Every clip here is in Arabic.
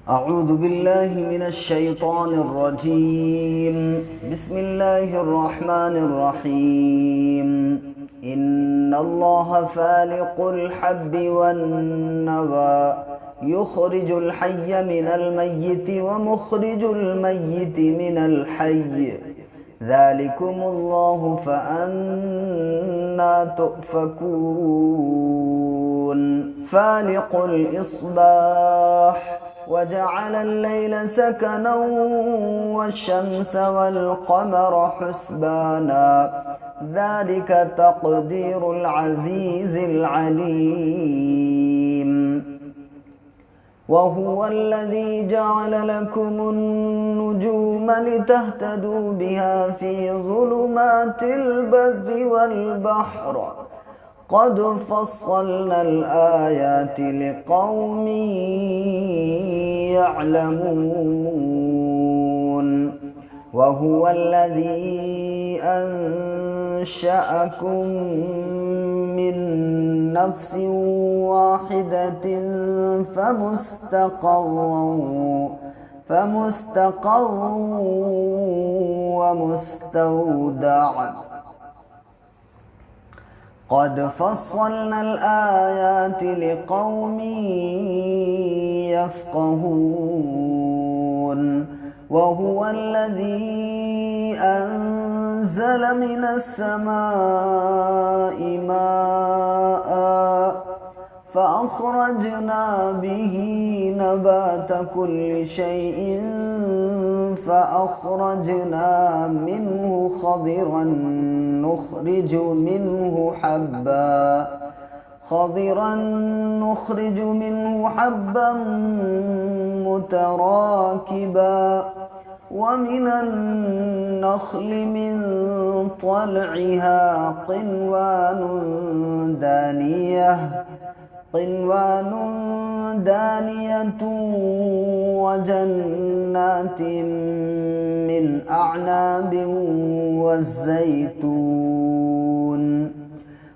أعوذ بالله من الشيطان الرجيم. بسم الله الرحمن الرحيم. إن الله فالق الحب والنوى يخرج الحي من الميت ومخرج الميت من الحي ذلكم الله فأنى تؤفكون. فالق الإصباح وجعل الليل سكنا والشمس والقمر حسبانا ذلك تقدير العزيز العليم. وهو الذي جعل لكم النجوم لتهتدوا بها في ظلمات البر والبحر قد فصلنا الآيات لقوم يعلمون. وهو الذي أنشأكم من نفس واحدة فمستقر ومستودع قد فصلنا الآيات لقوم يفقهون. وهو الذي أنزل من السماء ماء فأخرجنا به نبات كل شيء فأخرجنا منه خضرا نخرج منه حبا متراكبا ومن النخل من طلعها قنوان دانية وجنات من أعناب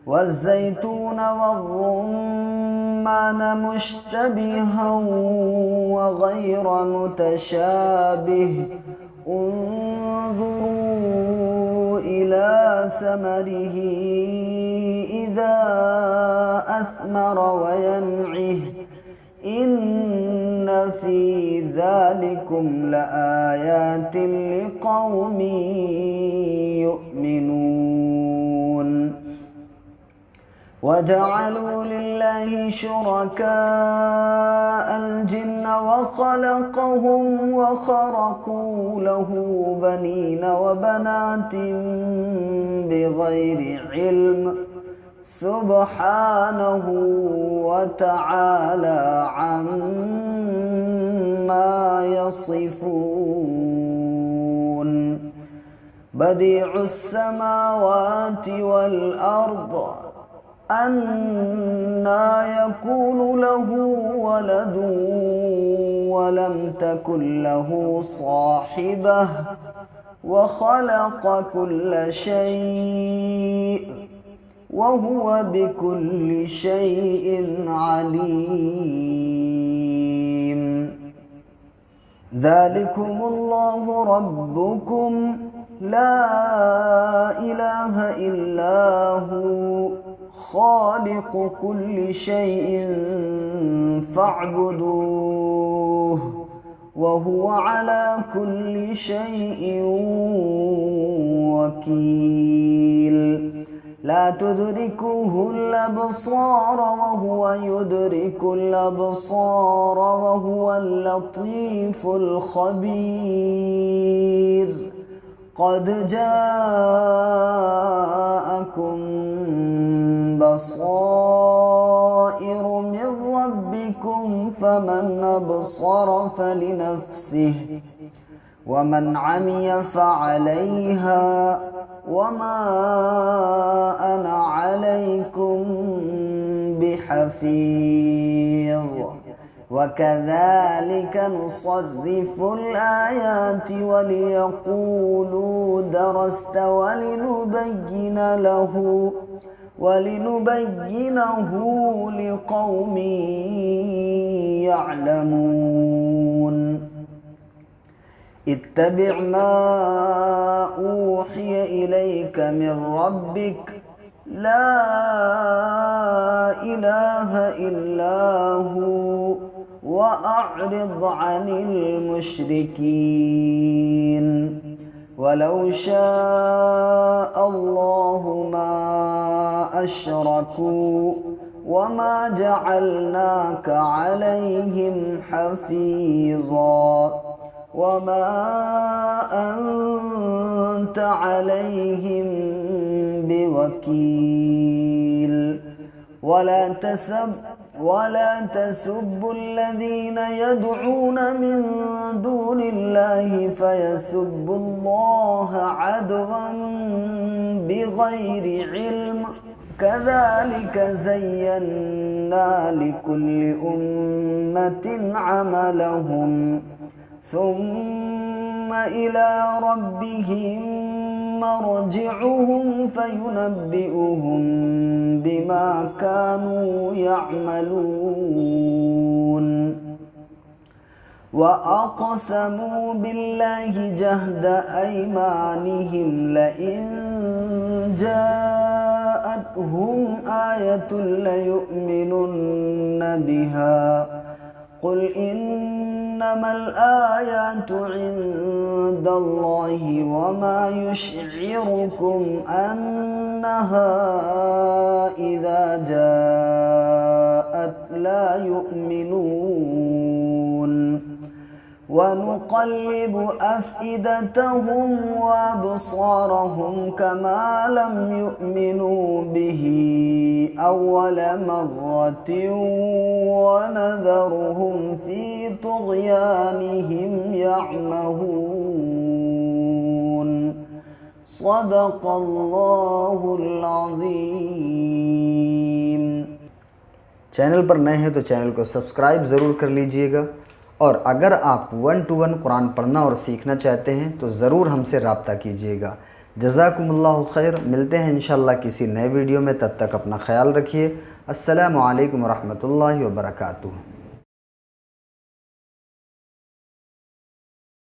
والزيتون والرمان مشتبها وغير متشابه انظروا إلى ثمره إذا أثمر وينعه إن في ذلكم لآيات لقوم يؤمنون. وجعلوا لله شركاء الجن وخلقهم وخرقوا له بنين وبنات بغير علم سبحانه وتعالى عما يصفون. بديع السماوات والأرض أنى يكون له ولد ولم تكن له صاحبة وخلق كل شيء وهو بكل شيء عليم. ذلكم الله ربكم لا إله إلا هو خالق كل شيء فاعبدوه وهو على كل شيء وكيل. لا تدركه الأبصار وهو يدرك الأبصار وهو اللطيف الخبير. قد جاءكم بصائر من ربكم فمن أبصر فلنفسه ومن عمي فعليها وما أنا عليكم بحفيظ. وكذلك نصرف الآيات وليقولوا درست ولنبينه لقوم يعلمون اتبع ما أوحي إليك من ربك لا إله إلا هو وأعرض عن المشركين ولو شاء الله ما أشركوا وما جعلناك عليهم حفيظا وما أنت عليهم بوكيل ولا تسبوا الذين يدعون من دون الله فيسبوا الله عدوا بغير علم كذلك زينا لكل أمة عملهم ثم إلى ربهم مرجعهم فينبئهم بما كانوا يعملون وأقسموا بالله جهد أيمانهم لئن جاءتهم آية ليؤمنن بها قل إنما الآيات عند الله وما يشعركم أنها إذا جاءت لا يؤمنون ونقلب أفئدتهم وأبصارهم كما لم يؤمنوا به أول مرة ونذرهم في طغيانهم يعمهون صدق الله العظيم। चैनल पर नए हैं तो चैनल को सब्सक्राइब ज़रूर कर लीजिएगा और अगर आप 1-to-1 कुरान पढ़ना और सीखना चाहते हैं तो ज़रूर हमसे रब्ता कीजिएगा। जज़ाकुमुल्लाहु खैर। मिलते हैं इंशाअल्लाह किसी नए वीडियो में, तब तक अपना ख्याल रखिए। अस्सलामु अलैकुम वरहमतुल्लाहि वबरकातुहू।